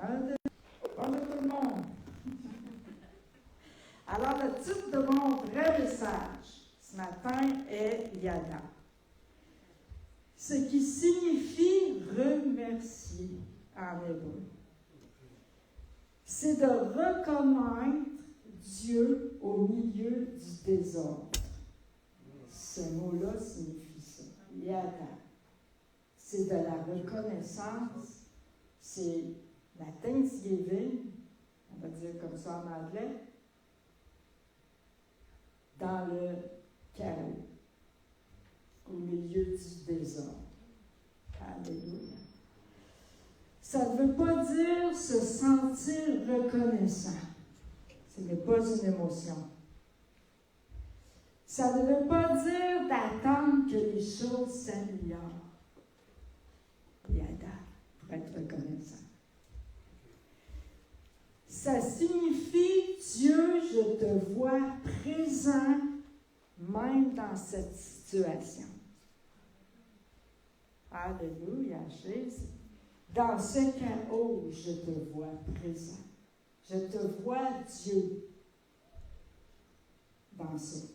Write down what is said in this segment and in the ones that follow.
Bonjour tout le monde. Alors, le titre de mon vrai message ce matin est Yada, ce qui signifie remercier en hébreu. C'est de reconnaître Dieu au milieu du désordre. Ce mot-là signifie ça, Yada. C'est de la reconnaissance, c'est la Thanksgiving, on va dire comme ça en anglais, dans le chaos, au milieu du désordre. Alléluia. Ça ne veut pas dire se sentir reconnaissant. Ce n'est pas une émotion. Ça ne veut pas dire d'attendre que les choses s'améliorent. Yada, pour être reconnaissant. Ça signifie, Dieu, je te vois présent, même dans cette situation. Alléluia, Jésus. Dans ce chaos, je te vois présent. Je te vois, Dieu, dans ça.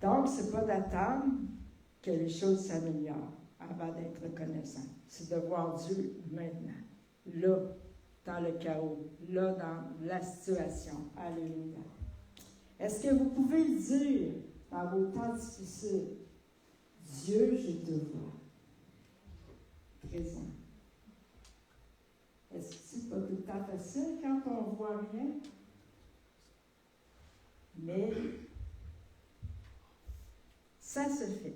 Donc, ce n'est pas d'attendre que les choses s'améliorent avant d'être reconnaissant. C'est de voir Dieu maintenant, là, dans le chaos, là, dans la situation. Alléluia. Est-ce que vous pouvez le dire dans vos temps difficiles? Dieu, je te vois présent. Est-ce que c'est pas tout le temps facile quand on ne voit rien? Mais ça se fait.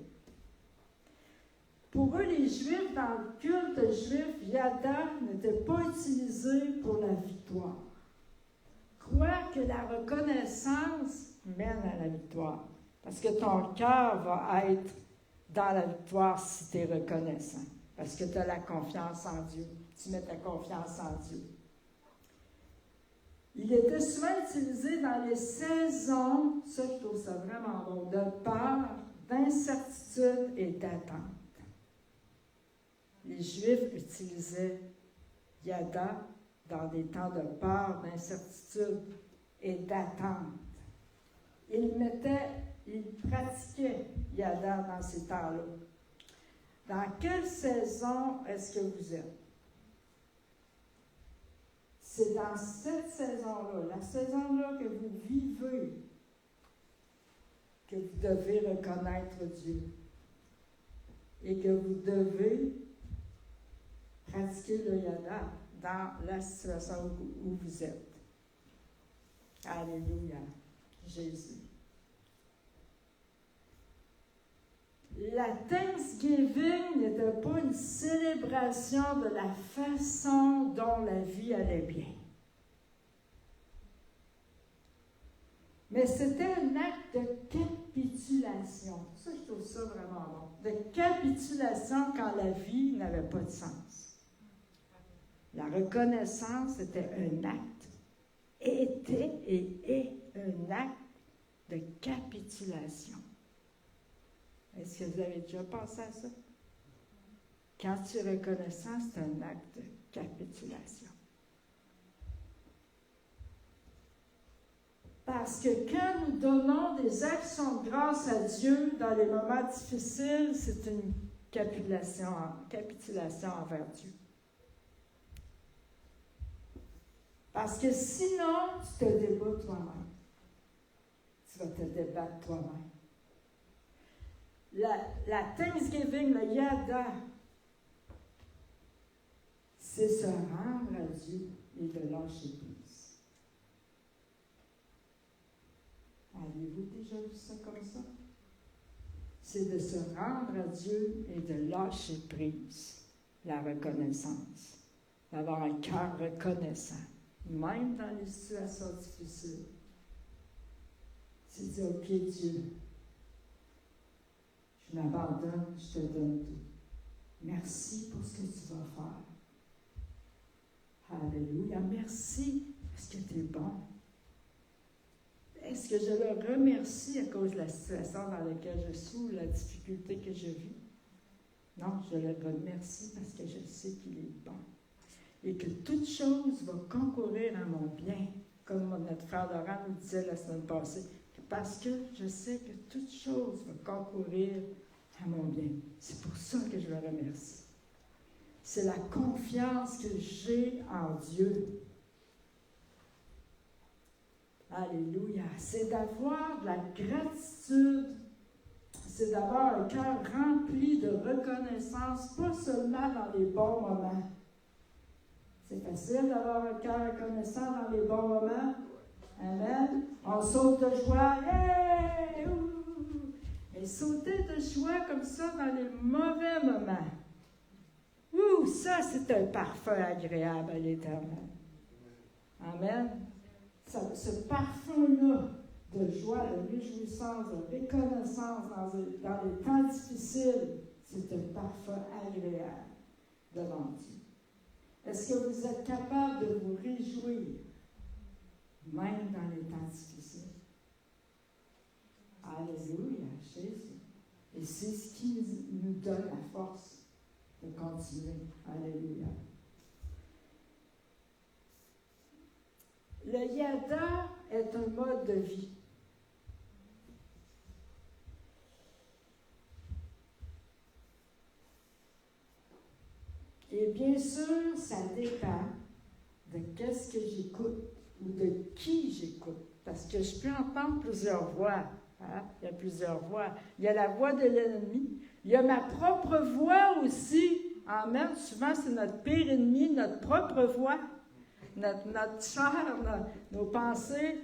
Pour eux, les Juifs, dans le culte juif, Yada n'était pas utilisé pour la victoire. Crois que la reconnaissance mène à la victoire. Parce que ton cœur va être dans la victoire si tu es reconnaissant. Parce que tu as la confiance en Dieu. Tu mets ta confiance en Dieu. Il était souvent utilisé dans les saisons, ça je trouve ça vraiment bon, de peur, d'incertitude et d'attente. Les Juifs utilisaient Yada dans des temps de peur, d'incertitude et d'attente. Ils pratiquaient Yada dans ces temps-là. Dans quelle saison est-ce que vous êtes? C'est dans cette saison-là, la saison-là que vous vivez, que vous devez reconnaître Dieu et que vous devez pratiquer le Yada dans la situation où vous êtes. Alléluia, Jésus. La Thanksgiving n'était pas une célébration de la façon dont la vie allait bien. Mais c'était un acte de capitulation. Ça, je trouve ça vraiment bon. De capitulation quand la vie n'avait pas de sens. La reconnaissance était un acte, était et est un acte de capitulation. Est-ce que vous avez déjà pensé à ça? Quand tu es reconnaissant, c'est un acte de capitulation. Parce que quand nous donnons des actions de grâce à Dieu dans les moments difficiles, c'est une capitulation envers Dieu. Parce que sinon, tu te débats toi-même. Tu vas te débattre toi-même. La Thanksgiving, le Yada, c'est se rendre à Dieu et de lâcher prise. Avez-vous déjà vu ça comme ça? C'est de se rendre à Dieu et de lâcher prise, la reconnaissance, d'avoir un cœur reconnaissant, même dans les situations difficiles. C'est dire, OK, Dieu, je m'abandonne, je te donne tout. Merci pour ce que tu vas faire. Alléluia. Merci parce que tu es bon. Est-ce que je le remercie à cause de la situation dans laquelle je suis ou la difficulté que je vis? Non, je le remercie parce que je sais qu'il est bon. Et que toute chose va concourir à mon bien, comme notre frère Laurent nous disait la semaine passée. Parce que je sais que toute chose va concourir à mon bien. C'est pour ça que je le remercie. C'est la confiance que j'ai en Dieu. Alléluia. C'est d'avoir de la gratitude. C'est d'avoir un cœur rempli de reconnaissance, pas seulement dans les bons moments. C'est facile d'avoir un cœur reconnaissant dans les bons moments. Amen. On saute de joie. Hey! Mais sauter de joie comme ça dans les mauvais moments. Ça, c'est un parfum agréable à l'Éternel. Amen. Ce parfum-là de joie, de réjouissance, de reconnaissance dans les temps difficiles, c'est un parfum agréable devant Dieu. Est-ce que vous êtes capable de vous réjouir, même dans les temps difficiles? Alléluia, Jésus. Et c'est ce qui nous donne la force de continuer. Alléluia. Le yada est un mode de vie. Et bien sûr, ça dépend de qu'est-ce que j'écoute ou de qui j'écoute. Parce que je peux entendre plusieurs voix. Hein? Il y a plusieurs voix. Il y a la voix de l'ennemi. Il y a ma propre voix aussi. Amen. Souvent, c'est notre pire ennemi, notre propre voix, notre chair, nos pensées.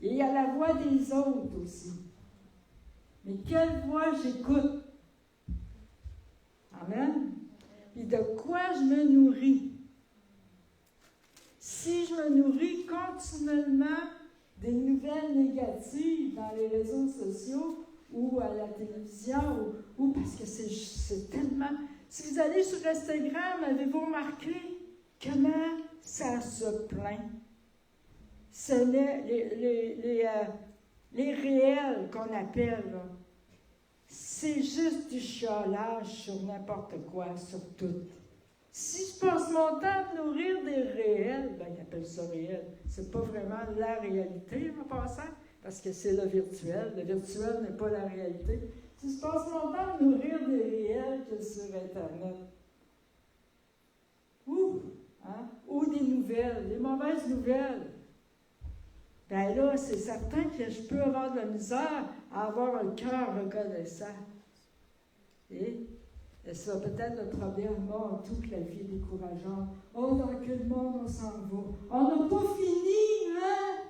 Et il y a la voix des autres aussi. Mais quelle voix j'écoute? Amen. Et de quoi je me nourris? Si je me nourris continuellement des nouvelles négatives dans les réseaux sociaux ou à la télévision, ou parce que c'est tellement... Si vous allez sur Instagram, avez-vous remarqué comment ça se plaint? C'est les réels qu'on appelle, là. C'est juste du chiolage sur n'importe quoi, sur tout. Si je passe mon temps à me nourrir des réels, ils appellent ça réel. C'est pas vraiment la réalité, en passant, parce que c'est le virtuel. Le virtuel n'est pas la réalité. Si je passe mon temps à me nourrir des réels que sur Internet, ou des nouvelles, des mauvaises nouvelles, bien là, c'est certain que je peux avoir de la misère à avoir un cœur reconnaissant. Et ça va peut-être notre problème, toute la vie est décourageante. Dans quel monde on s'en va? On n'a pas fini, hein?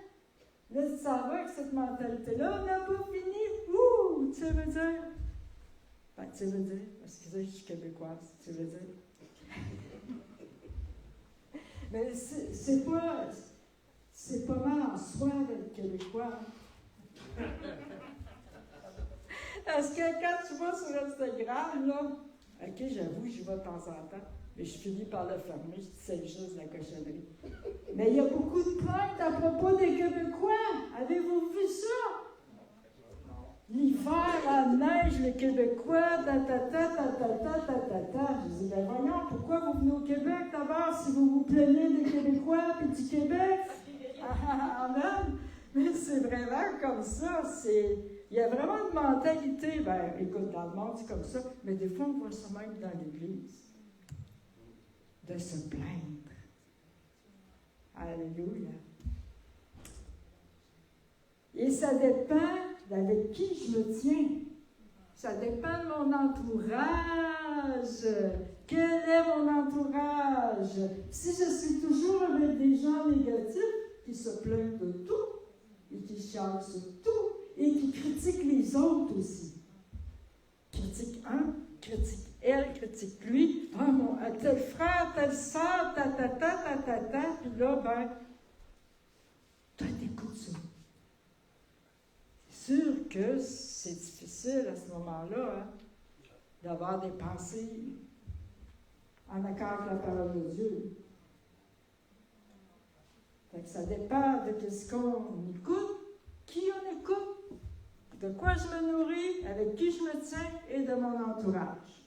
Là, ça va avec cette mentalité-là, on n'a pas fini. Tu veux dire? Tu veux dire, excusez, je suis québécoise, tu veux dire? Mais c'est pas mal en soi d'être québécois. Parce que quand tu vas sur Instagram, là, OK, j'avoue, j'y vais de temps en temps, mais je finis par le fermer, c'est juste de la cochonnerie. Mais il y a beaucoup de plaintes à propos des Québécois. Avez-vous vu ça? L'hiver, la neige, les Québécois, Je dis, voyons, pourquoi vous venez au Québec d'abord si vous vous plaignez des Québécois et du Québec? Amen. Mais c'est vraiment comme ça. Il y a vraiment une mentalité, écoute, dans le monde, c'est comme ça, mais des fois, on voit ça même dans l'Église, de se plaindre. Alléluia. Et ça dépend d'avec qui je me tiens. Ça dépend de mon entourage. Quel est mon entourage? Si je suis toujours avec des gens négatifs qui se plaignent de tout et qui chialent sur tout et qui critiquent les autres aussi. Critique un, critique elle, critique lui. Tel frère, telle sœur, puis là, toi, t'écoutes ça. C'est sûr que c'est difficile à ce moment-là, d'avoir des pensées en accord avec la parole de Dieu. Fait que ça dépend de ce qu'on écoute, qui on écoute, de quoi je me nourris, avec qui je me tiens et de mon entourage.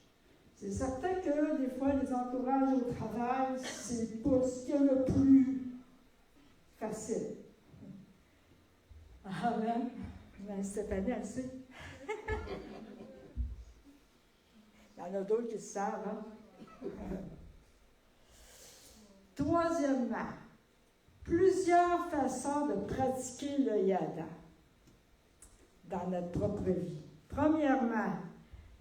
C'est certain que des fois, les entourages au travail, c'est pas ce qu'il y a le plus facile. Amen. Mais Stéphanie, elle sait. Il y en a d'autres qui le savent, hein? Troisièmement, plusieurs façons de pratiquer le yada dans notre propre vie. Premièrement,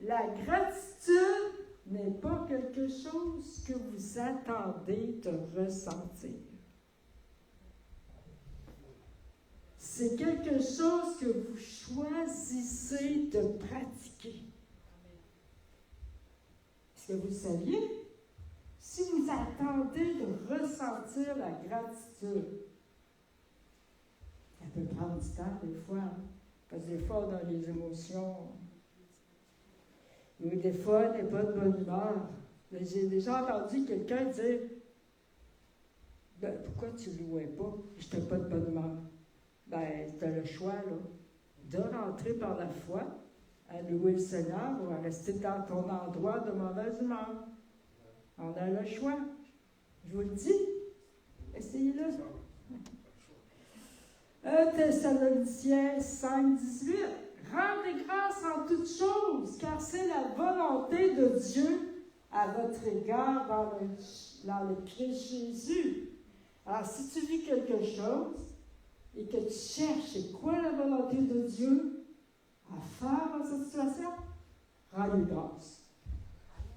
la gratitude n'est pas quelque chose que vous attendez de ressentir. C'est quelque chose que vous choisissez de pratiquer. Est-ce que vous saviez? Si vous attendez de ressentir la gratitude, ça peut prendre du temps des fois, hein? Parce que des fois, on a les émotions. Ou des fois, on n'est pas de bonne humeur. Mais j'ai déjà entendu quelqu'un dire pourquoi tu ne louais pas? Je n'étais pas de bonne humeur. Tu as le choix, là, de rentrer par la foi, à louer le Seigneur ou à rester dans ton endroit de mauvaise humeur. On a le choix. Je vous le dis. Essayez-le. 1 Thessaloniciens 5, 18. Rendez grâce en toutes choses, car c'est la volonté de Dieu à votre égard dans le Christ Jésus. Alors, si tu vis quelque chose et que tu cherches c'est quoi la volonté de Dieu à faire dans cette situation, rends-lui grâce.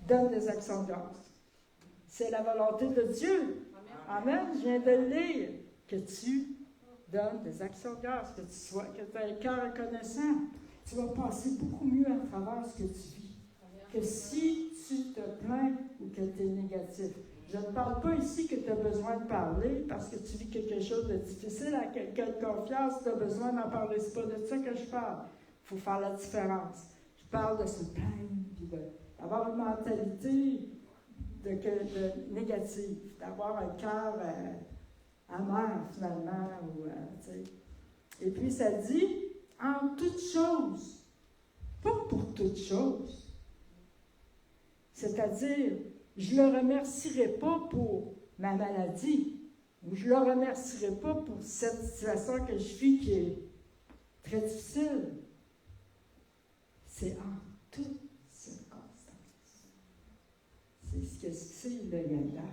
Donne des actions de grâce. C'est la volonté de Dieu. Amen. Je viens de le lire. Que tu donnes des actions de grâce, que tu aies un cœur reconnaissant. Tu vas passer beaucoup mieux à travers ce que tu vis que si tu te plains ou que tu es négatif. Je ne parle pas ici que tu as besoin de parler parce que tu vis quelque chose de difficile à quelqu'un de confiance, tu as besoin d'en parler. Ce n'est pas de ça que je parle. Il faut faire la différence. Je parle de se plaindre, puis d'avoir une mentalité de négative, d'avoir un cœur amer finalement. Et puis ça dit, en toutes choses, pas pour toutes choses. C'est-à-dire, je ne le remercierai pas pour ma maladie, ou je ne le remercierai pas pour cette situation que je vis qui est très difficile. C'est en toutes circonstances. C'est ce que c'est le yada.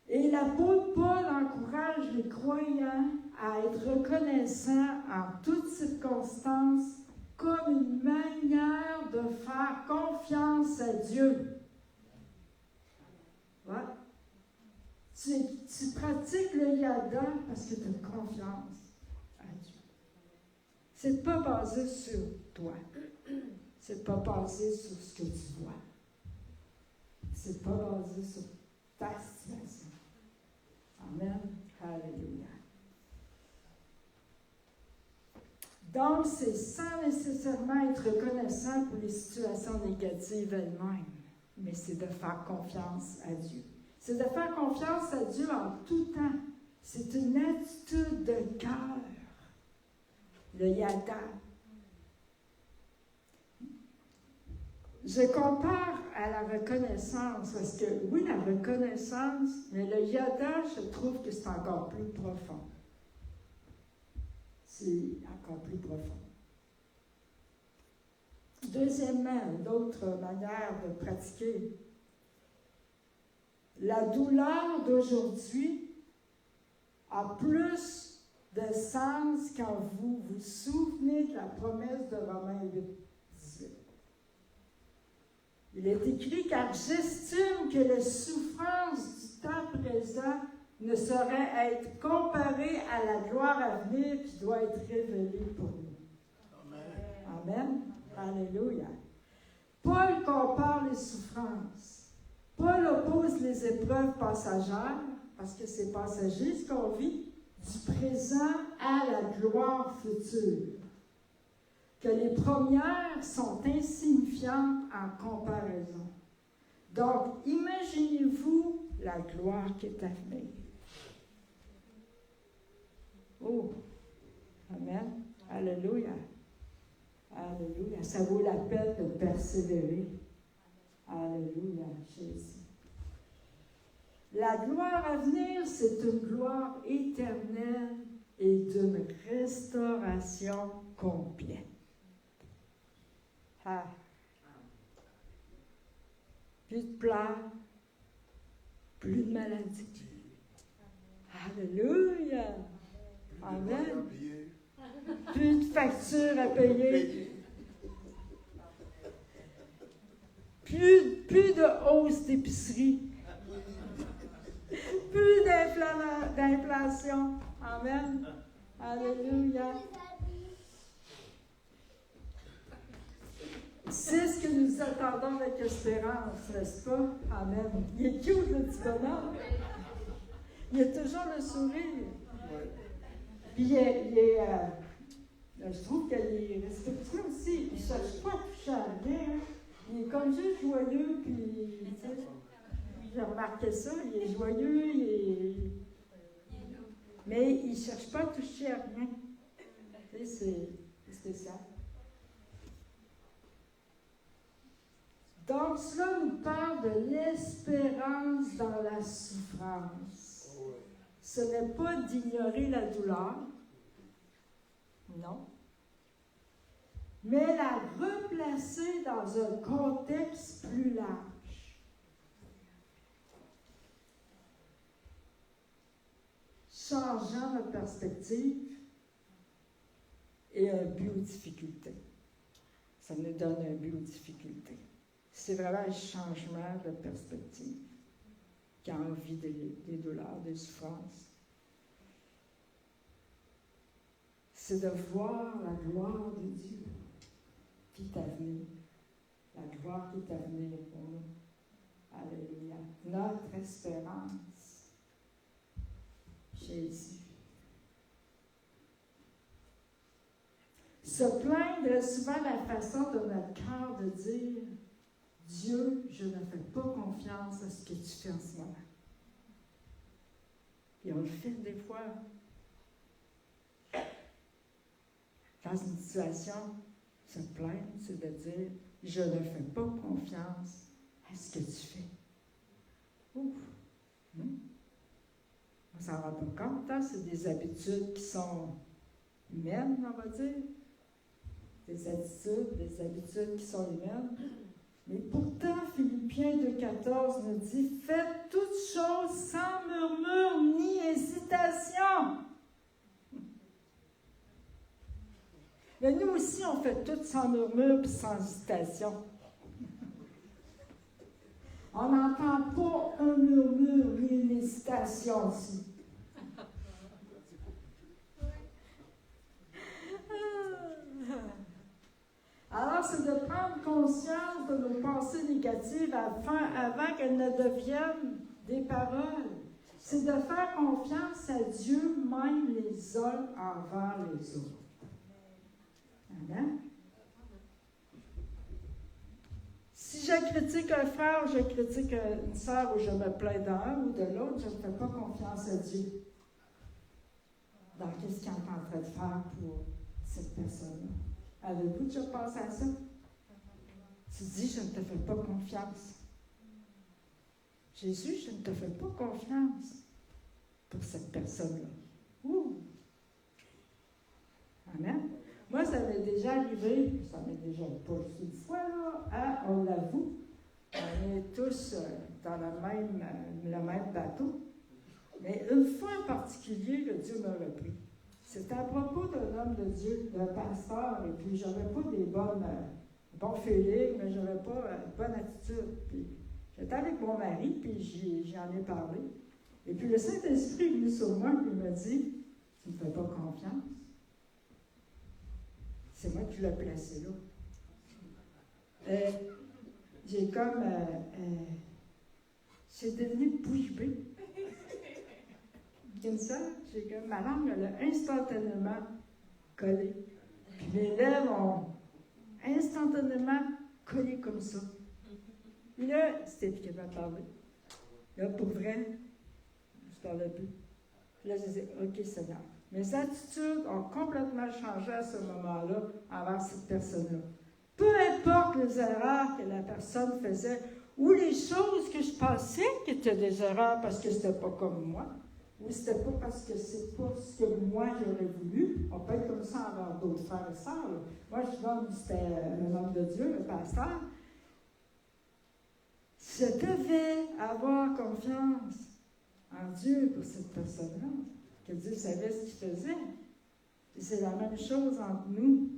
Et l'apôtre Paul encourage les croyants à être reconnaissants en toutes circonstances comme une manière de faire confiance à Dieu. Ouais. Tu pratiques le yada parce que tu as confiance à Dieu. C'est pas basé sur toi. C'est pas basé sur ce que tu vois. C'est pas basé sur ta situation. Amen. Alléluia. Donc, c'est sans nécessairement être reconnaissant pour les situations négatives elles-mêmes, mais c'est de faire confiance à Dieu. C'est de faire confiance à Dieu en tout temps. C'est une attitude de cœur. Le yada. Je compare à la reconnaissance, parce que oui, la reconnaissance, mais le yada, je trouve que c'est encore plus profond. C'est encore plus profond. Deuxièmement, une autre manière de pratiquer. La douleur d'aujourd'hui a plus de sens quand vous vous souvenez de la promesse de Romains 8, 18. Il est écrit, car j'estime que les souffrances du temps présent ne sauraient être comparées à la gloire à venir qui doit être révélée pour nous. Amen. Alléluia. Paul compare les souffrances. Paul oppose les épreuves passagères, parce que c'est passager ce qu'on vit, du présent à la gloire future. Que les premières sont insignifiantes en comparaison. Donc, imaginez-vous la gloire qui est à venir. Oh, amen, alléluia, alléluia. Ça vaut la peine de persévérer. Alléluia, Jésus. La gloire à venir, c'est une gloire éternelle et d'une restauration complète. Ah. Plus de pleurs, plus de maladie. Alléluia. Amen. Plus de factures à payer. Plus de hausse d'épicerie. Plus d'inflation. Amen. Alléluia. C'est ce que nous attendons avec espérance, n'est-ce pas? Amen. Il est cute, le petit bonhomme. Il a toujours le sourire. Puis je trouve qu'il est respectueux aussi. Il ne cherche pas à toucher à rien. Il est comme juste joyeux, puis, tu sais, j'ai remarqué ça, il est joyeux, mais il ne cherche pas à toucher à rien. Tu sais, c'est spécial. Donc, cela nous parle de l'espérance dans la souffrance. Ce n'est pas d'ignorer la douleur, non, mais la replacer dans un contexte plus large. Changeant notre perspective et un but aux difficultés. Ça nous donne un but aux difficultés. C'est vraiment un changement de perspective qui a envie des douleurs, des souffrances. C'est de voir la gloire de Dieu qui est à venir. La gloire qui est à venir pour nous. Alléluia. Notre espérance. Jésus. Se plaindre est souvent la façon de notre cœur de dire « Dieu, je ne fais pas confiance à ce que tu fais en ce moment. » Et on le fait des fois. Dans une situation, se plaindre, c'est de dire « Je ne fais pas confiance à ce que tu fais. » Ouf! On s'en rend pas compte, hein? C'est des habitudes qui sont humaines, on va dire. Des habitudes qui sont humaines. Mais pourtant, Philippiens 2,14 nous dit « Faites toutes choses sans murmure ni hésitation. » Mais nous aussi, on fait tout sans murmure et sans hésitation. On n'entend pas un murmure ni une hésitation aussi. Alors, c'est de prendre conscience de nos pensées négatives avant qu'elles ne deviennent des paroles. C'est de faire confiance à Dieu, même les uns envers les autres. Amen. Si je critique un frère, je critique une sœur, ou je me plains d'un ou de l'autre, je ne fais pas confiance à Dieu. Dans qu'est-ce qu'il est en train de faire pour cette personne-là. Avez-vous déjà pensé à ça? Tu dis, je ne te fais pas confiance. Jésus, je ne te fais pas confiance pour cette personne-là. Ouh! Amen. Moi, ça m'est déjà arrivé, ça m'est déjà pas une fois, là, on l'avoue, on est tous dans le même bateau. Mais une fois en particulier, le Dieu m'a repris. C'était à propos d'un homme de Dieu, d'un pasteur, et puis j'avais pas des bons feelings, mais j'avais pas une bonne attitude. Puis j'étais avec mon mari, puis j'en ai parlé. Et puis le Saint-Esprit est venu sur moi, puis il m'a dit, tu ne me fais pas confiance. C'est moi qui l'ai placé là. J'ai comme... j'ai devenu bouche bée. Comme ça, j'ai comme... Ma langue, elle a instantanément collé. Puis mes lèvres ont instantanément collé comme ça. Puis là, c'était lui qui m'a parlé. Là, pour vrai, je ne parlais plus. Puis là, je disais, OK, Seigneur. Mes attitudes ont complètement changé à ce moment-là envers cette personne-là. Peu importe les erreurs que la personne faisait, ou les choses que je pensais qui étaient des erreurs parce que c'était pas comme moi, ou c'était pas parce que c'est pas ce que moi j'aurais voulu. On peut être comme ça envers d'autres frères et sœurs. Là. Moi, je suis homme, c'était un homme de Dieu, le pasteur. Je devais avoir confiance en Dieu pour cette personne-là, que Dieu savait ce qu'il faisait. Et c'est la même chose entre nous,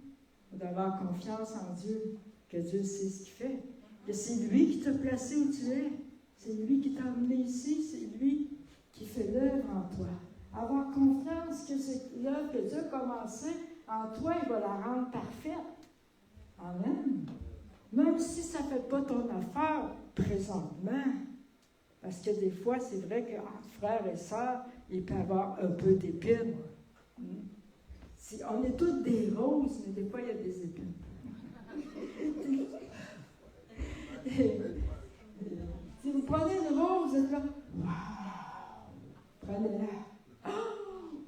d'avoir confiance en Dieu, que Dieu sait ce qu'il fait. Que c'est lui qui t'a placé où tu es, c'est lui qui t'a amené ici, c'est lui qui fait l'œuvre en toi. Avoir confiance que c'est l'œuvre que Dieu a commencée en toi, il va la rendre parfaite. Amen. Même si ça ne fait pas ton affaire présentement. Parce que des fois, c'est vrai qu'entre frères et sœurs, il peut y avoir un peu d'épines. On est toutes des roses, mais des fois, il y a des épines. Si vous prenez une rose, vous êtes là, wow, prenez-la. Oh!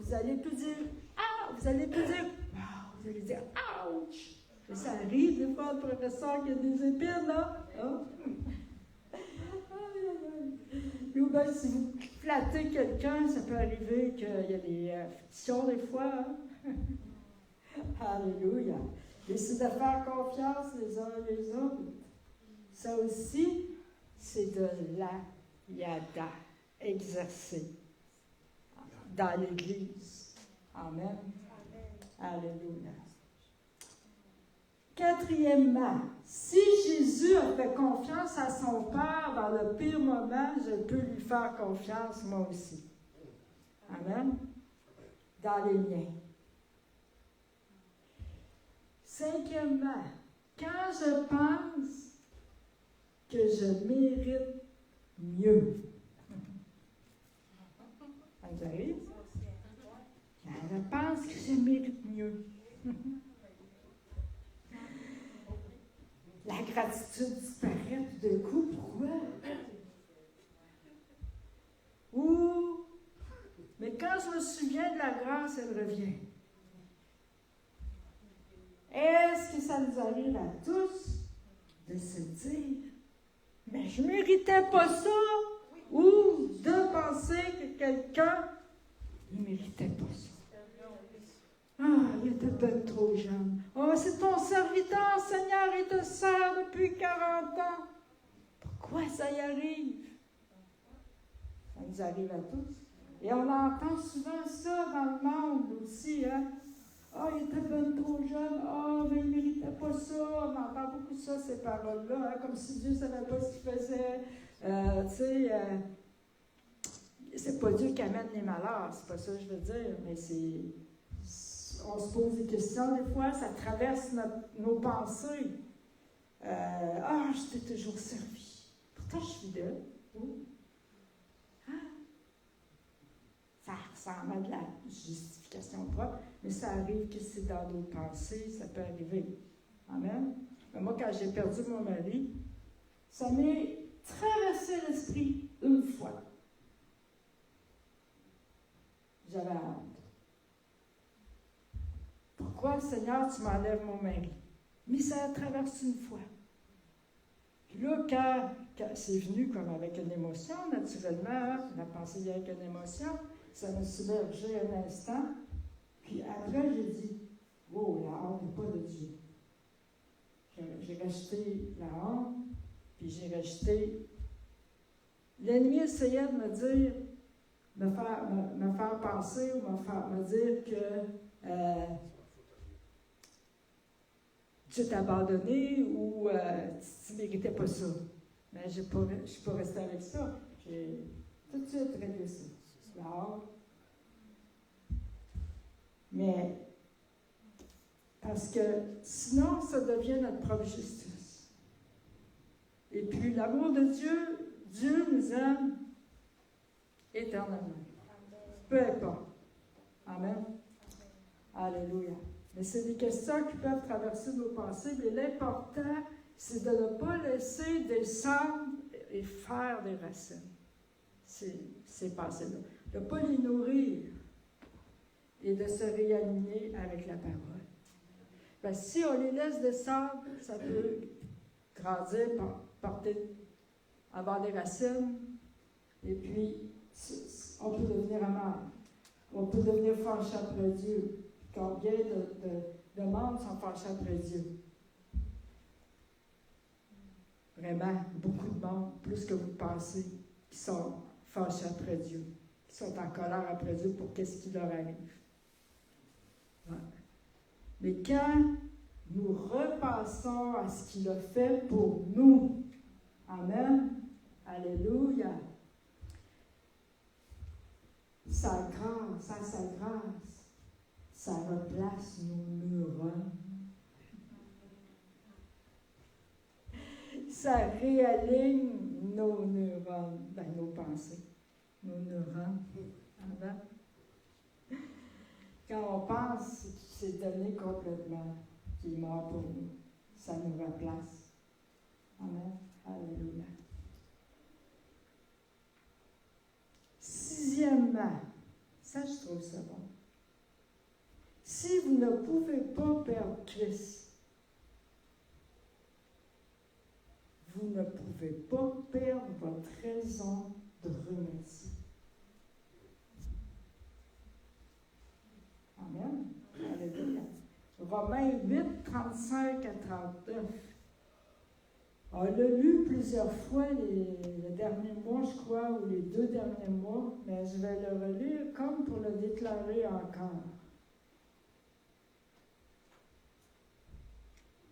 Vous allez plus dire, ah! Vous allez plus dire, wow! Vous allez dire, ouch! Et ça arrive des fois, le professeur, qu'il y a des épines, là. Hein? Ou bien, si vous flattez quelqu'un, ça peut arriver qu'il y a des frictions des fois. Hein? Alléluia. Et c'est de faire confiance les uns les autres. Ça aussi, c'est de la yada exercée dans l'Église. Amen. Alléluia. Quatrièmement, si Jésus a fait confiance à son Père dans le pire moment, je peux lui faire confiance moi aussi. Amen. Dans les miens. Cinquièmement, quand je pense que je mérite mieux. Ça vous arrive? Quand je pense que je mérite mieux. La gratitude disparaît tout d'un coup. Pourquoi? Mais quand je me souviens de la grâce, elle revient. Est-ce que ça nous arrive à tous de se dire, mais je ne méritais pas ça, ou de penser que quelqu'un ne méritait pas ça? Ah, il était ben trop jeune. Oh, c'est ton serviteur, Seigneur, il te sert depuis 40 ans. Pourquoi ça y arrive? Ça nous arrive à tous. Et on entend souvent ça dans le monde aussi, hein? Ah, il était ben trop jeune. Ah, mais il ne méritait pas ça. On entend beaucoup ça, ces paroles-là, hein? Comme si Dieu ne savait pas ce qu'il faisait. C'est pas Dieu qui amène les malheurs, c'est pas ça que je veux dire, mais on se pose des questions des fois, ça traverse nos pensées. Je t'ai toujours servi. Pourtant, je suis fidèle. Ça ressemble à de la justification propre, mais ça arrive que c'est dans nos pensées, ça peut arriver. Amen. Mais moi, quand j'ai perdu mon mari, ça m'est traversé l'esprit une fois. J'avais honte. Pourquoi, Seigneur, tu m'enlèves mon mari? Mais ça a traversé une fois. Puis là, quand c'est venu comme avec une émotion, naturellement, la pensée vient avec une émotion, ça m'a submergé un instant. Puis après, j'ai dit, wow, la honte n'est pas de Dieu. J'ai rejeté la honte, puis j'ai rejeté. L'ennemi essayait de me dire, me faire penser ou me dire que Dieu t'a abandonné ou tu ne méritais pas ça. Mais je ne suis pas restée avec ça. J'ai tout de suite réglé ça. La honte. Mais parce que sinon, ça devient notre propre justice. Et puis, l'amour de Dieu, Dieu nous aime éternellement. Peu importe. Amen. Alléluia. Mais c'est des questions qui peuvent traverser nos pensées, mais l'important, c'est de ne pas laisser descendre et faire des racines. Ces pensées-là. De ne pas les nourrir et de se réaligner avec la parole. Parce que si on les laisse de sable, ça peut grandir, avoir des racines, et puis on peut devenir amer. On peut devenir fâché après Dieu. Combien de membres sont fâchés après Dieu? Vraiment, beaucoup de monde, plus que vous pensez, qui sont fâchés après Dieu, qui sont en colère après Dieu pour qu'est-ce qui leur arrive. Ouais. Mais quand nous repassons à ce qu'il a fait pour nous, amen, alléluia, sa grâce, à sa grâce, ça replace nos neurones. Ça réaligne nos neurones, nos pensées, nos neurones. Amen. Quand on pense qu'il s'est donné complètement, qu'il est mort pour nous, ça nous replace. Amen. Alléluia. Sixièmement, ça je trouve ça bon. Si vous ne pouvez pas perdre Christ, vous ne pouvez pas perdre votre raison de remercier. Amen. Alléluia. Romains 8, 35 à 39. On l'a lu plusieurs fois les derniers mois, je crois, ou les 2 derniers mois, mais je vais le relire comme pour le déclarer encore.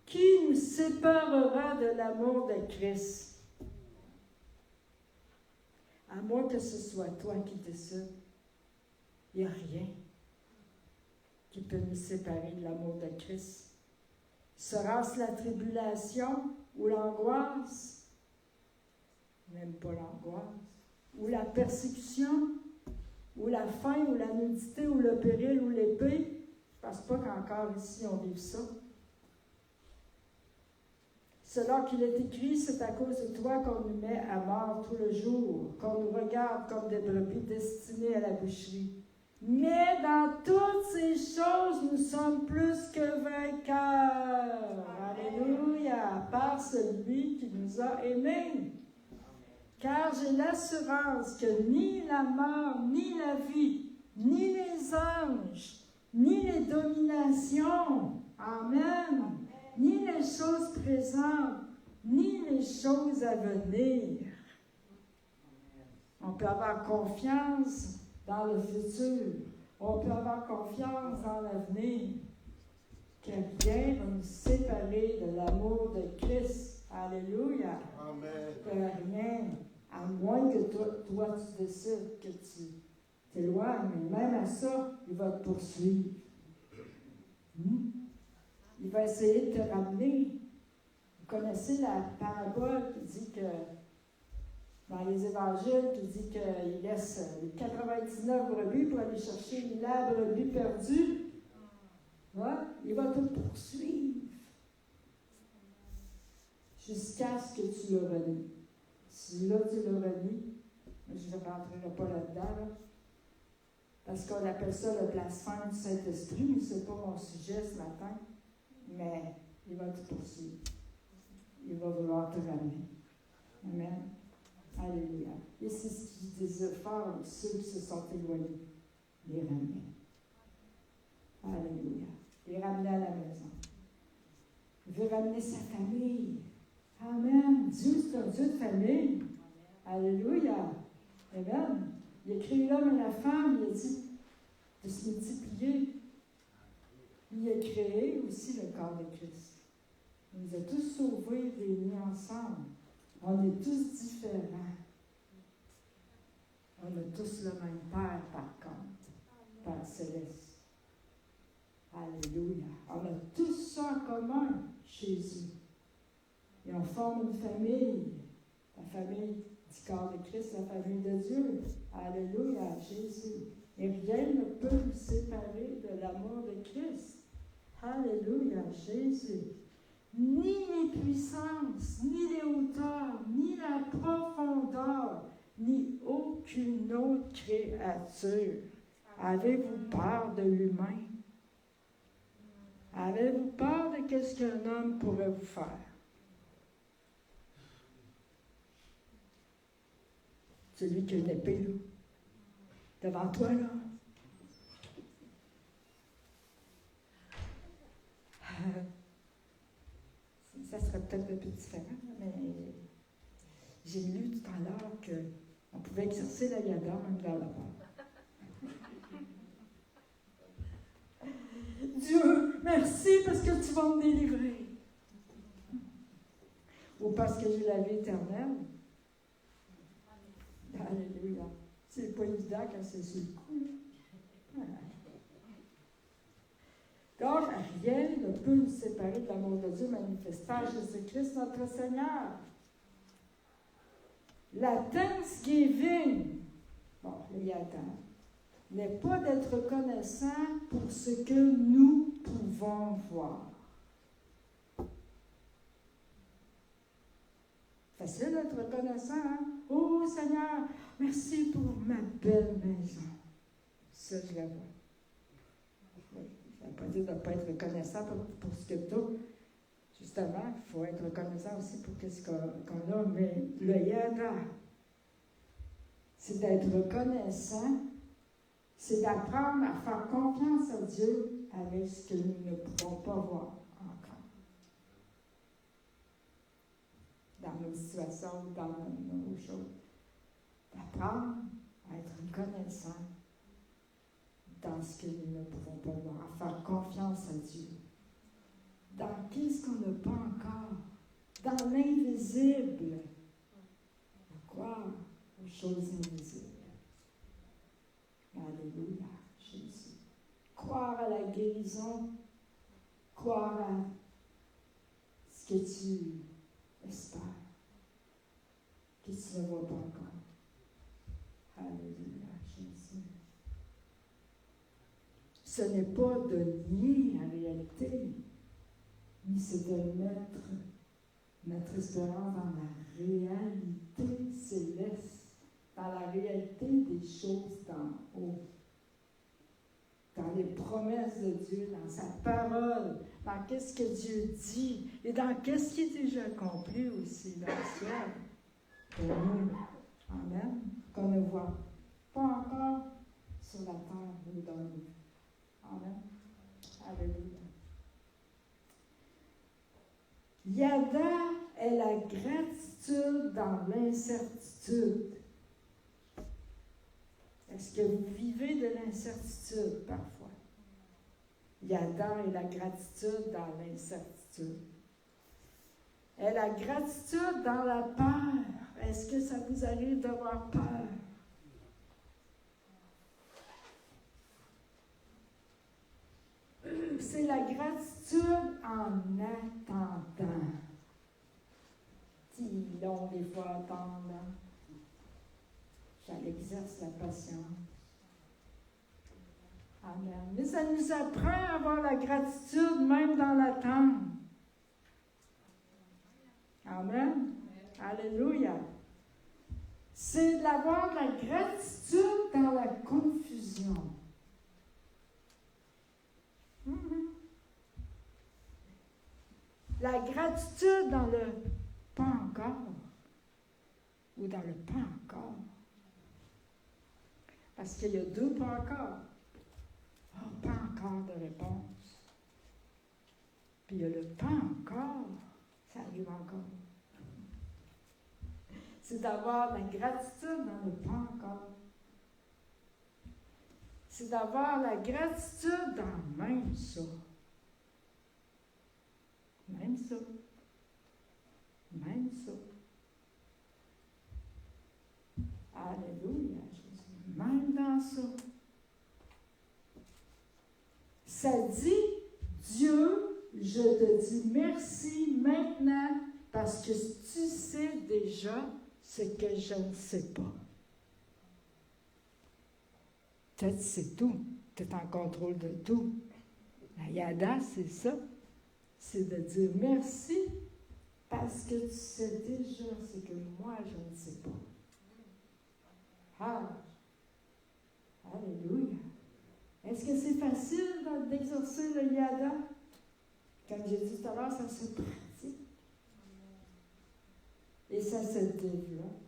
Qui nous séparera de l'amour de Christ? À moins que ce soit toi qui décides, il n'y a rien qui peut nous séparer de l'amour de Christ. Sera-ce la tribulation ou l'angoisse? Même pas l'angoisse. Ou la persécution, ou la faim, ou la nudité, ou le péril, ou l'épée. Je ne pense pas qu'encore ici on vive ça. Selon qu'il est écrit, c'est à cause de toi qu'on nous met à mort tout le jour, qu'on nous regarde comme des brebis destinées à la boucherie. Mais dans toutes ces choses, nous sommes plus que vainqueurs. Alléluia, par celui qui nous a aimés. Car j'ai l'assurance que ni la mort, ni la vie, ni les anges, ni les dominations, amen, ni les choses présentes, ni les choses à venir. On peut avoir confiance dans le futur. On peut avoir confiance dans l'avenir. Que rien ne nous séparer de l'amour de Christ. Alléluia. Amen. Que rien, à moins que toi tu décides que tu t'éloignes, mais même à ça, il va te poursuivre. Il va essayer de te ramener. Vous connaissez la parabole qui dit que, dans les évangiles, qui dit qu'il laisse les 99 brebis pour aller chercher la brebis perdue. Ouais, il va te poursuivre jusqu'à ce que tu le renies. Si là tu le renies, je ne rentrerai pas là-dedans, là, parce qu'on appelle ça le blasphème du Saint-Esprit, mais ce n'est pas mon sujet ce matin. Mais il va te poursuivre. Il va vouloir te ramener. Amen. Alléluia. Et c'est ce qu'il désire faire, ceux qui se sont éloignés. Les ramener. Alléluia. Les ramener à la maison. Il veut ramener sa famille. Amen. Dieu, c'est un Dieu de famille. Alléluia. Amen. Il a créé l'homme et la femme. Il a dit de se multiplier. Il a créé aussi le corps de Christ. Il nous a tous sauvés, réunis ensemble. On est tous différents. On a tous le même Père, par contre, Père céleste. Alléluia. On a tous ça en commun, Jésus. Et on forme une famille. La famille du corps de Christ, la famille de Dieu. Alléluia, Jésus. Et rien ne peut nous séparer de l'amour de Christ. Alléluia, Jésus. Ni les puissances, ni les hauteurs, ni la profondeur, ni aucune autre créature. Avez-vous peur de l'humain? Avez-vous peur de ce qu'un homme pourrait vous faire? Celui qui a une épée, là, devant toi, là. Ça serait peut-être un peu différent, mais j'ai lu tout à l'heure qu'on pouvait exercer la yada même dans la mort. Dieu, merci parce que tu vas me délivrer. Ou parce que j'ai la vie éternelle. Alléluia. C'est pas évident quand c'est sur le coup. Donc, rien ne peut nous séparer de l'amour de Dieu manifesté à Jésus-Christ notre Seigneur. La Thanksgiving, bon, le yada, n'est pas d'être reconnaissant pour ce que nous pouvons voir. Facile d'être reconnaissant, hein? Oh Seigneur, merci pour ma belle maison. Ça, je la vois. Oui, ça ne veut pas dire de ne pas être reconnaissant pour ce que tu as. Justement, il faut être reconnaissant aussi pour ce qu'on a. Mais le yada, c'est d'être reconnaissant, c'est d'apprendre à faire confiance à Dieu avec ce que nous ne pouvons pas voir encore. Dans nos situations, dans nos choses. D'apprendre à être reconnaissant dans ce que nous ne pouvons pas voir, à faire confiance à Dieu. Dans qu'est-ce qu'on n'a pas encore? Dans l'invisible. À croire aux choses invisibles. Alléluia, Jésus. Croire à la guérison, croire à ce que tu espères, que tu ne vois pas encore. Alléluia, Jésus. Ce n'est pas de nier la réalité, mais c'est de mettre notre espérance dans la réalité céleste, dans la réalité des choses d'en haut, dans les promesses de Dieu, dans sa parole, dans qu'est-ce que Dieu dit et dans qu'est-ce qui est déjà accompli aussi dans le ciel pour nous. Amen. Qu'on ne voit pas encore sur la terre ou dans nous. Amen. Alléluia. Yada est la gratitude dans l'incertitude. Est-ce que vous vivez de l'incertitude parfois? Yada est la gratitude dans l'incertitude. Et la gratitude dans la peur. Est-ce que ça vous arrive d'avoir peur? C'est la gratitude en attendant. Si long des fois attendre, ça exerce la patience. Amen. Mais ça nous apprend à avoir la gratitude même dans l'attente. Amen. Alléluia. C'est d'avoir la gratitude dans la confusion. La gratitude dans le pas encore ou dans le pas encore. Parce qu'il y a deux pas encore. Oh, pas encore de réponse. Puis il y a le pas encore. Ça arrive encore. C'est d'avoir la gratitude dans le pas encore. C'est d'avoir la gratitude dans même ça. Même ça. Même ça. Alléluia, Jésus. Même dans ça. Ça dit, Dieu, je te dis merci maintenant parce que tu sais déjà ce que je ne sais pas. Tu sais tout. Tu es en contrôle de tout. La yada, c'est ça. C'est de dire merci parce que tu sais déjà ce que moi, je ne sais pas. Ah! Alléluia! Est-ce que c'est facile d'exercer le yada? Comme j'ai dit tout à l'heure, ça se pratique. Et ça se développe.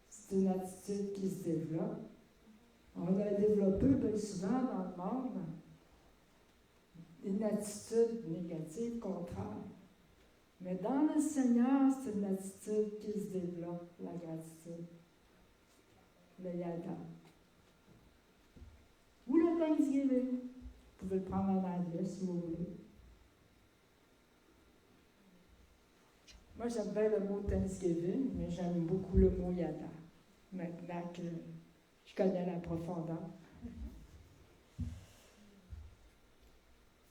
C'est une attitude qui se développe. On a développé bien souvent dans le monde une attitude négative, contraire. Mais dans le Seigneur, c'est une attitude qui se développe, la gratitude, le yada. Ou le Thanksgiving. Vous pouvez le prendre en anglais si vous voulez. Moi, j'aime bien le mot Thanksgiving, mais j'aime beaucoup le mot yada. Maintenant que je connais la profondeur.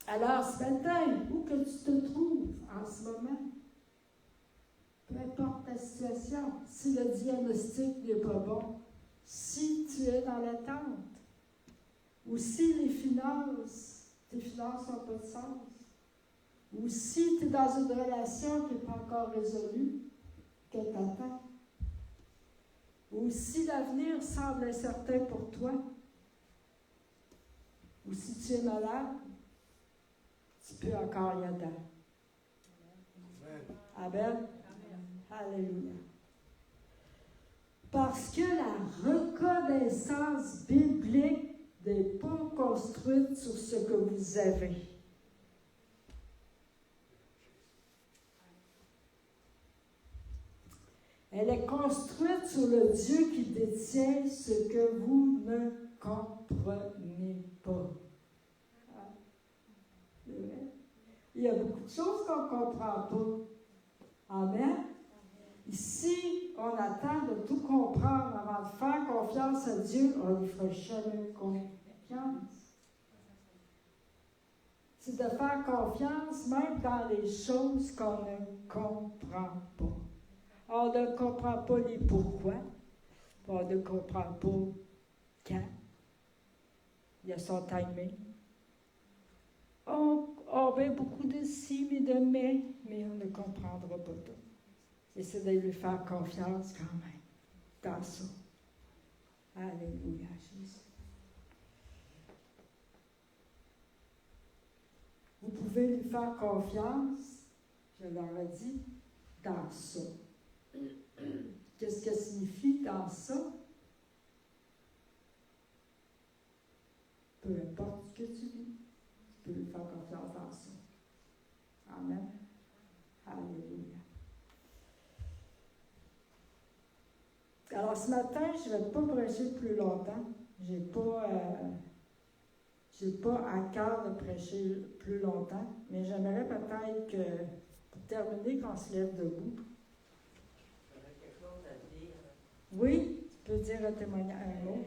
Alors, ce matin, où que tu te trouves en ce moment, peu importe ta situation, si le diagnostic n'est pas bon, si tu es dans l'attente, ou si tes finances n'ont pas de sens, ou si tu es dans une relation qui n'est pas encore résolue, que t'attends, ou si l'avenir semble incertain pour toi, ou si tu es malade, tu peux encore y aller. Amen. Alléluia. Parce que la reconnaissance biblique n'est pas construite sur ce que vous avez. Elle est construite sur le Dieu qui détient ce que vous ne comprenez pas. Il y a beaucoup de choses qu'on ne comprend pas. Amen. Ici, on attend de tout comprendre avant de faire confiance à Dieu. On ne lui fera jamais confiance. C'est de faire confiance même dans les choses qu'on ne comprend pas. On ne comprend pas les pourquoi. On ne comprend pas quand. Il y a son timing. On met beaucoup de si et de mais on ne comprendra pas tout. Et c'est de lui faire confiance quand même dans ça. Alléluia, Jésus. Vous pouvez lui faire confiance, je leur ai dit, dans ça. Qu'est-ce que signifie dans ça? Peu importe ce que tu vis, tu peux lui faire confiance dans ça. Amen. Alléluia. Alors ce matin, je ne vais pas prêcher plus longtemps. Je n'ai pas à cœur de prêcher plus longtemps, mais j'aimerais peut-être que, pour terminer, qu'on se lève debout. J'aurais quelque chose à dire. Oui, tu peux dire un témoignage, un mot.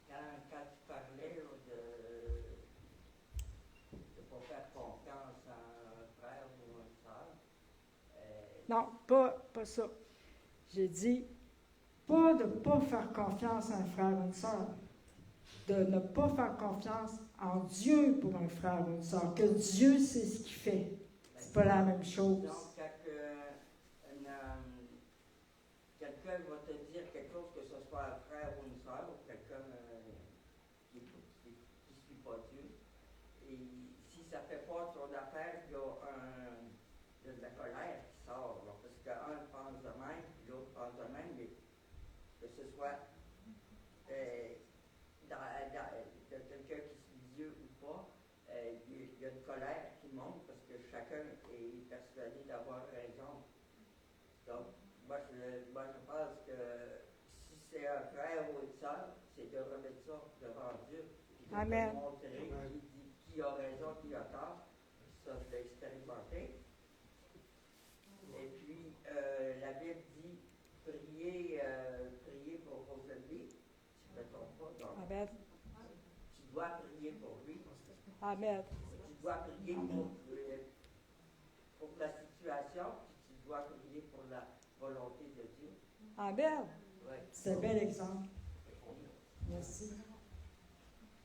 Quand tu parlais de ne pas faire confiance à un frère ou une sœur. Non, pas ça. J'ai dit, pas de ne pas faire confiance à un frère ou une sœur. De ne pas faire confiance en Dieu pour un frère ou une sœur. Que Dieu sait ce qu'il fait. C'est pas la même chose. Donc, quand quelqu'un va te dire quelque chose, que ce soit un frère ou une sœur, ou quelqu'un qui ne suit pas Dieu, et si ça ne fait pas son affaire, il y a de la colère qui sort. Là, parce qu'un pense de même, puis l'autre pense de même, mais que ce soit de quelqu'un qui suit Dieu ou pas, il y a une colère qui monte parce que chacun est persuadé d'avoir raison. Donc, moi je pense que si c'est un frère ou une sœur, c'est de remettre ça devant Dieu. Puis de Amen. montrer qui a raison, qui a tort. Ça, je l'ai expérimenté. Et puis, la Bible dit prier pour Rosalie. Je ne me trompe pas. Donc, Amen. tu dois prier pour lui. Amen. Tu dois prier pour la situation, puis tu dois prier pour la volonté de Dieu. Amen. Ouais. C'est un bel exemple. Merci.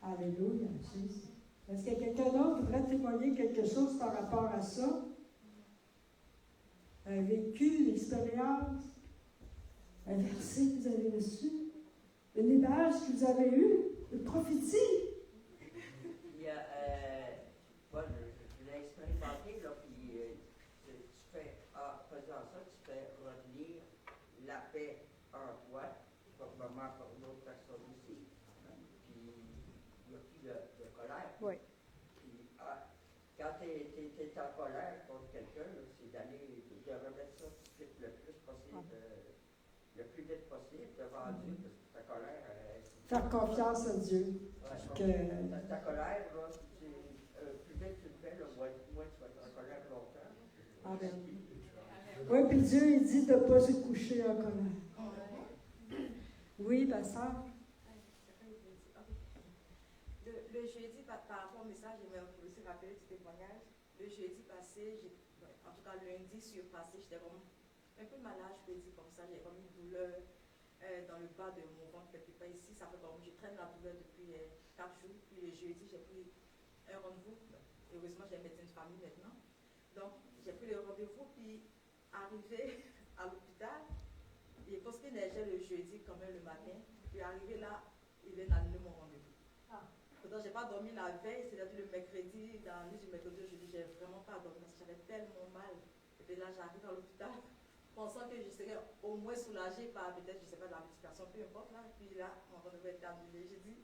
Alléluia, Jésus. Est-ce que quelqu'un d'autre voudrait témoigner quelque chose par rapport à ça? Un vécu, une expérience, un verset que vous avez reçu, une image que vous avez eue, une prophétie? Il y a, moi, je l'ai expérimenté la paix en toi, probablement pour d'autres personnes aussi. Puis, il n'y a plus de colère. Oui. Puis, quand tu es en colère contre quelqu'un, c'est de remettre ça tout de suite le plus possible, le plus vite possible devant Dieu, parce que ta colère. Faire confiance à Dieu. Ouais, ta colère, là, plus vite tu le fais, moins tu vas être en colère longtemps. Amen. Oui, puis Dieu, il dit de ne pas se coucher en colère. Oui, ma soeur. Le jeudi, par rapport au message, j'aimerais aussi rappeler du témoignage. Le jeudi passé, en tout cas lundi surpassé, j'étais vraiment un peu malade, je peux dire comme ça. J'ai comme une douleur dans le bas de mon ventre, quelque part ici. Ça fait comme je traîne la douleur depuis 4 jours. Puis le jeudi, j'ai pris un rendez-vous. Heureusement, j'ai un médecin de famille maintenant. Donc, j'ai pris le rendez-vous. Puis, arrivé à l'hôpital, et parce qu'il neigeait le jeudi, quand même le matin, puis arrivé là, il vient d'annuler mon rendez-vous. Pourtant, je n'ai pas dormi la veille, c'est-à-dire le mercredi, dans la nuit du mercredi, je dis, j'ai vraiment pas dormi parce que j'avais tellement mal. Et puis là, j'arrive à l'hôpital, pensant que je serais au moins soulagée par peut-être, je ne sais pas, de la médication, peu importe là. Et puis là, mon rendez-vous a été annulé. J'ai dit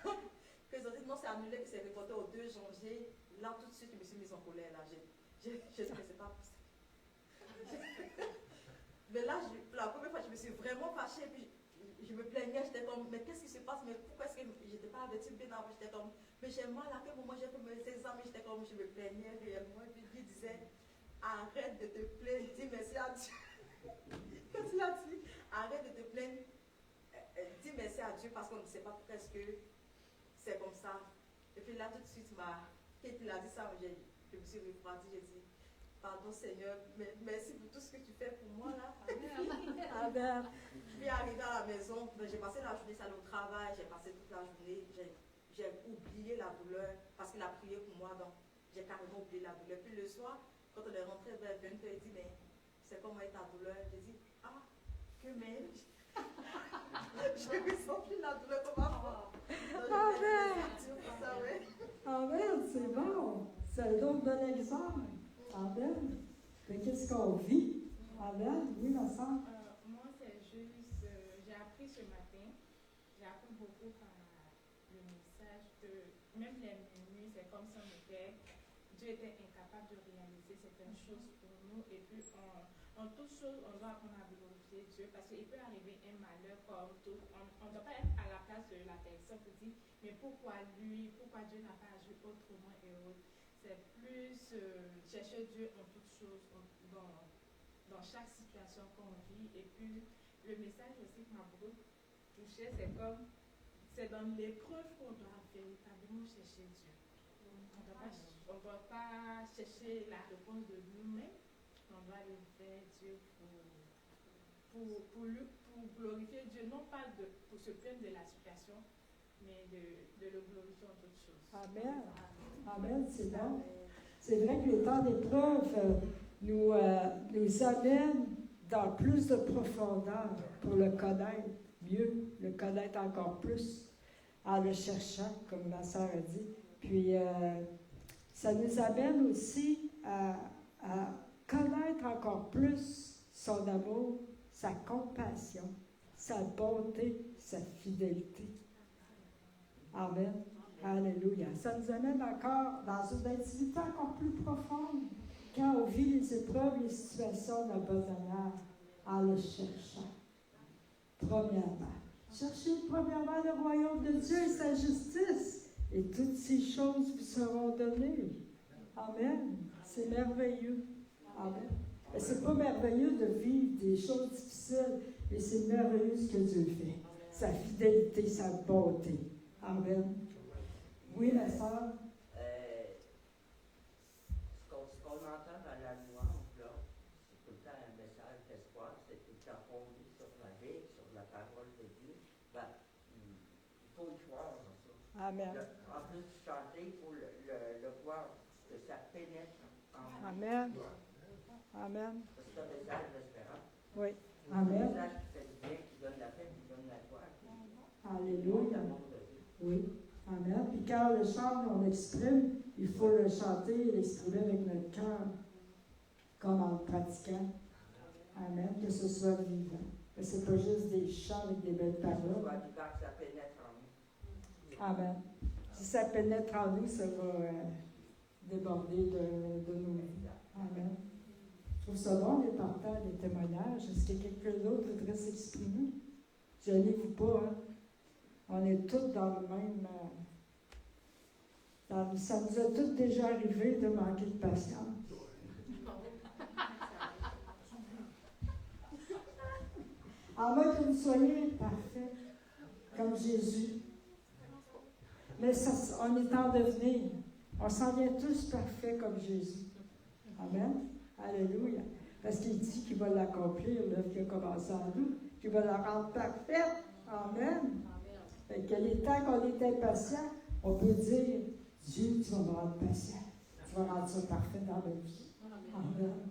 que ils ont dit non, c'est annulé, que c'est reporté au 2 janvier. Là, tout de suite, je me suis mise en colère. Là, je dis, mais c'est pas possible. Mais là, la première fois, je me suis vraiment fâchée. Puis je me plaignais, j'étais comme, mais qu'est-ce qui se passe? Mais pourquoi est-ce que je n'étais pas avertie bien avant? J'étais comme, mais j'ai mal, à quel moment j'ai fait mes examens? J'étais comme, je me plaignais réellement. Et puis il disait, arrête de te plaindre, dis merci à Dieu. Quand il a dit, arrête de te plaindre, dis merci à Dieu parce qu'on ne sait pas pourquoi est-ce que c'est comme ça. Et puis là, tout de suite, quand il a dit ça, je me suis refroidie, j'ai dit, pardon Seigneur, merci pour tout ce que tu fais pour moi là. Amen. Je suis arrivée à la maison, j'ai passé la journée, ça au travail, j'ai passé toute la journée, j'ai oublié la douleur parce qu'il a prié pour moi, donc j'ai carrément oublié la douleur. Puis le soir, quand on est rentré vers 20h, il dit, mais c'est comment est ta douleur? J'ai dit, ah, que même. Je ne ressens plus la douleur comme avant. Amen. Ouais. Amen, c'est bon. C'est un autre bon exemple. Amen. Mais qu'est-ce qu'on vit? Amen. Oui, ma soeur. Moi, c'est juste, j'ai appris ce matin, j'ai appris beaucoup par le message que même les menus, c'est comme si Dieu était incapable de réaliser certaines choses pour nous. Et puis, en toute chose, on doit apprendre à glorifier Dieu parce qu'il peut arriver un malheur comme tout. On ne doit pas être à la place de la personne pour dire, mais pourquoi lui, pourquoi Dieu n'a pas agi autrement et autre. C'est plus chercher Dieu en toutes choses, dans chaque situation qu'on vit. Et puis, le message aussi qui m'a beaucoup touché, c'est comme, c'est dans l'épreuve qu'on doit véritablement chercher Dieu. On ne doit pas chercher la réponse de nous-mêmes, on doit aller vers Dieu pour glorifier Dieu, non pas pour se plaindre de la situation, mais de le glorifier en toutes choses. Amen. Amen, c'est bon. C'est vrai que les temps d'épreuve nous amènent dans plus de profondeur pour le connaître mieux, le connaître encore plus, en le cherchant, comme ma sœur a dit. Puis, ça nous amène aussi à connaître encore plus son amour, sa compassion, sa bonté, sa fidélité. Amen. Alléluia. Ça nous amène encore dans une intimité encore plus profonde quand on vit les épreuves, les situations de la bonne manière, en le cherchant. Premièrement, cherchez premièrement le royaume de Dieu et sa justice, et toutes ces choses vous seront données. Amen. C'est merveilleux. Amen. Et c'est pas merveilleux de vivre des choses difficiles, mais c'est merveilleux ce que Dieu fait. Sa fidélité, sa bonté. Amen. Oui, ma soeur. Ce qu'on entend dans la louange, là, c'est tout le temps un message d'espoir, c'est tout le temps fondé sur la vie, sur la parole de Dieu. Ben, il faut y croire dans ça. Amen. En plus de chanter, il faut le voir, que ça pénètre en nous. Amen. Amen. C'est un message d'espérance. Oui. Un Amen. message qui fait du bien, qui donne la paix, qui donne la joie. Alléluia. L'amour de Dieu. Oui. Amen. Puis quand on le chante, on exprime, il faut le chanter et l'exprimer avec notre cœur, comme en le pratiquant. Amen. Que ce soit vivant. Que ce n'est pas juste des chants avec des belles paroles. Que ça pénètre en nous. Amen. Si ça pénètre en nous, ça va déborder de nos vies. Amen. Je trouve ça bon, les partages, les témoignages. Est-ce que quelqu'un d'autre voudrait s'exprimer? Gênez-vous pas, hein? On est tous dans le même... ça nous a tous déjà arrivé de manquer de patience. En moins que vous soyez parfaits, comme Jésus. Mais ça, on est en devenir. On s'en vient tous parfaits comme Jésus. Amen. Alléluia. Parce qu'il dit qu'il va l'accomplir, l'œuvre qu'il a commencé en nous, qu'il va la rendre parfaite. Amen. Fait que les temps qu'on est impatient, on peut dire, Dieu, tu vas me rendre patient. Tu vas rendre ça parfait dans ma vie. Amen.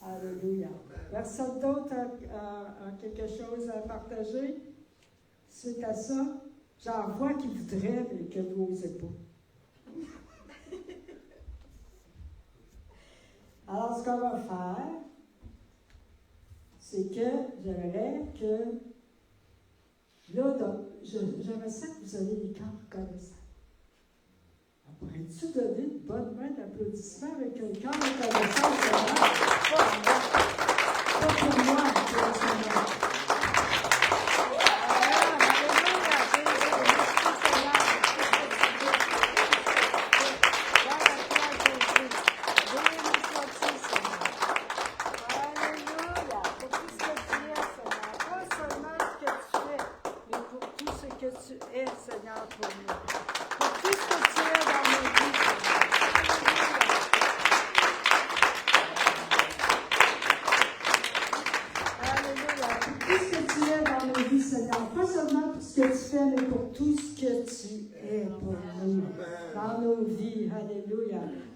Alléluia. Personne d'autre a quelque chose à partager suite à ça? J'en vois qui voudraient, mais que vous n'osez pas. Alors, ce qu'on va faire, c'est que j'aimerais que, là, j'aimerais ça que vous ayez les cœurs reconnaissants. Pourrais-tu donner une bonne main d'applaudissement avec un cœur reconnaissant? Pas pour moi, pour le Seigneur.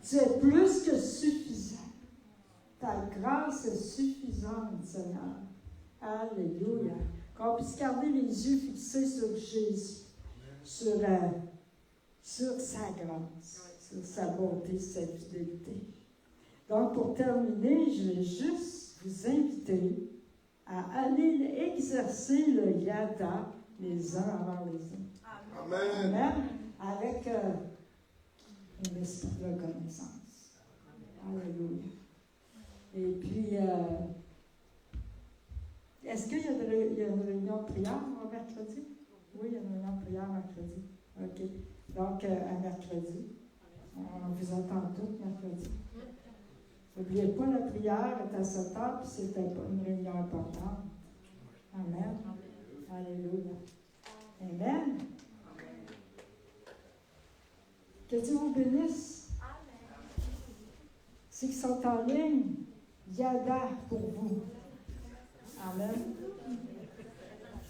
Tu es plus que suffisant. Ta grâce est suffisante, Seigneur. Alléluia. Qu'on puisse garder les yeux fixés sur Jésus, sur sa grâce, sur sa bonté, sa fidélité. Donc, pour terminer, je vais juste vous inviter à aller exercer le yada les uns avant les autres. Amen. Amen. Avec un esprit de reconnaissance. Alléluia. Et puis, est-ce qu'il y a une réunion de prière mercredi? Oui, il y a une réunion de prière mercredi. OK. Donc, à mercredi. On vous attend tous mercredi. N'oubliez pas, la prière est à 7 heures, puis c'est une réunion importante. Amen. Alléluia. Amen. Que Dieu vous bénisse. Ceux qui sont en ligne, yada pour vous. Amen.